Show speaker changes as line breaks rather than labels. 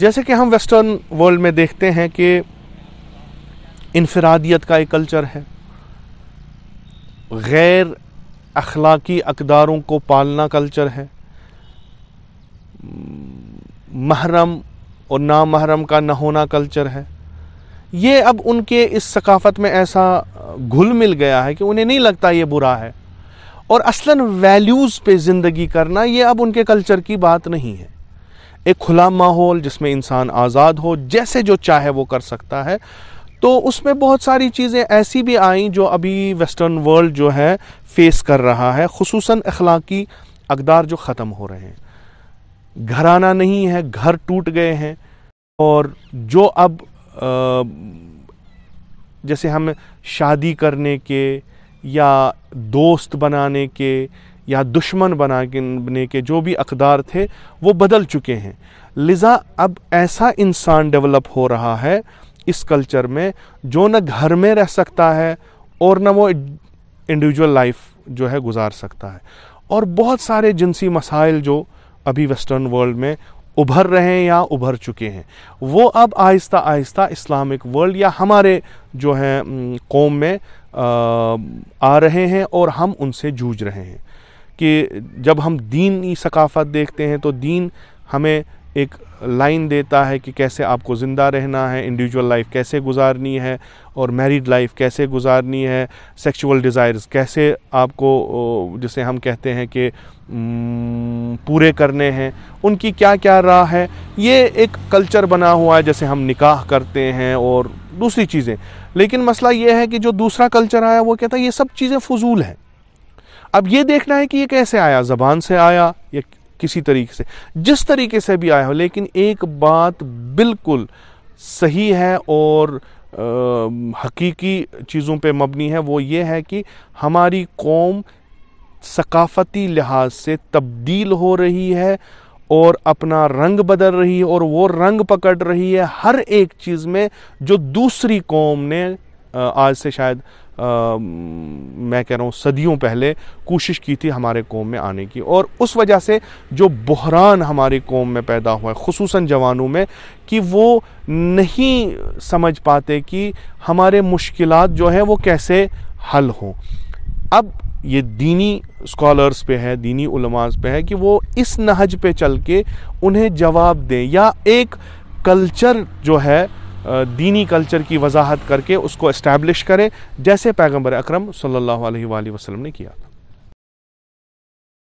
जैसे कि हम वेस्टर्न वर्ल्ड में देखते हैं कि इनफरादियत का एक कल्चर है, गैर अखलाकी अक़दारों को पालना कल्चर है, महरम और नामहरम का न होना कल्चर है। ये अब उनके इस सकाफ़त में ऐसा घुल मिल गया है कि उन्हें नहीं लगता ये बुरा है, और असलन वैल्यूज़ पे ज़िंदगी करना ये अब उनके कल्चर की बात नहीं है। एक खुला माहौल जिसमें इंसान आज़ाद हो, जैसे जो चाहे वो कर सकता है। तो उसमें बहुत सारी चीज़ें ऐसी भी आई जो अभी वेस्टर्न वर्ल्ड जो है फेस कर रहा है, खुसूसन अखलाकी अक़दार जो ख़त्म हो रहे हैं। घराना नहीं है, घर टूट गए हैं, और जो अब जैसे हम शादी करने के या दोस्त बनाने के या दुश्मन बनाने के जो भी अक़दार थे वो बदल चुके हैं। लिज़ा अब ऐसा इंसान डेवलप हो रहा है इस कल्चर में जो न घर में रह सकता है और न वो इंडिविजुअल लाइफ जो है गुजार सकता है। और बहुत सारे जिनसी मसाइल जो अभी वेस्टर्न वर्ल्ड में उभर रहे हैं या उभर चुके हैं, वो अब आहिस्ता आहिस्ता इस्लामिक वर्ल्ड या हमारे जो है कौम में आ रहे हैं, और हम उनसे जूझ रहे हैं। कि जब हम दीनी सकाफ़त देखते हैं तो दीन हमें एक लाइन देता है कि कैसे आपको ज़िंदा रहना है, इंडिविजुअल लाइफ कैसे गुजारनी है और मैरिड लाइफ कैसे गुजारनी है, सेक्सुअल डिज़ायर्स कैसे आपको जिसे हम कहते हैं कि पूरे करने हैं, उनकी क्या क्या राह है। ये एक कल्चर बना हुआ है, जैसे हम निकाह करते हैं और दूसरी चीज़ें। लेकिन मसला ये है कि जो दूसरा कल्चर आया वो कहता है ये सब चीज़ें फजूल हैं। अब ये देखना है कि ये कैसे आया, ज़बान से आया या किसी तरीके से, जिस तरीके से भी आया हो। लेकिन एक बात बिल्कुल सही है और हकीकी चीज़ों पे मबनी है, वो ये है कि हमारी कौम सकाफ़ती लिहाज से तब्दील हो रही है और अपना रंग बदल रही है, और वो रंग पकड़ रही है हर एक चीज़ में जो दूसरी कौम ने आज से शायद मैं कह रहा हूँ सदियों पहले कोशिश की थी हमारे कौम में आने की। और उस वजह से जो बहरान हमारी कौम में पैदा हुआ है, खुसूसन जवानों में, कि वो नहीं समझ पाते कि हमारे मुश्किलात जो हैं वो कैसे हल हों। अब ये दीनी स्कॉलर्स पे है, दीनी उलमास पे है कि वो इस नहज पे चल के उन्हें जवाब दें, या एक कल्चर जो है दीनी कल्चर की वजाहत करके उसको इस्टेब्लिश करें, जैसे पैगंबर अकरम सल्लल्लाहु अलैहि वसल्लम ने किया था।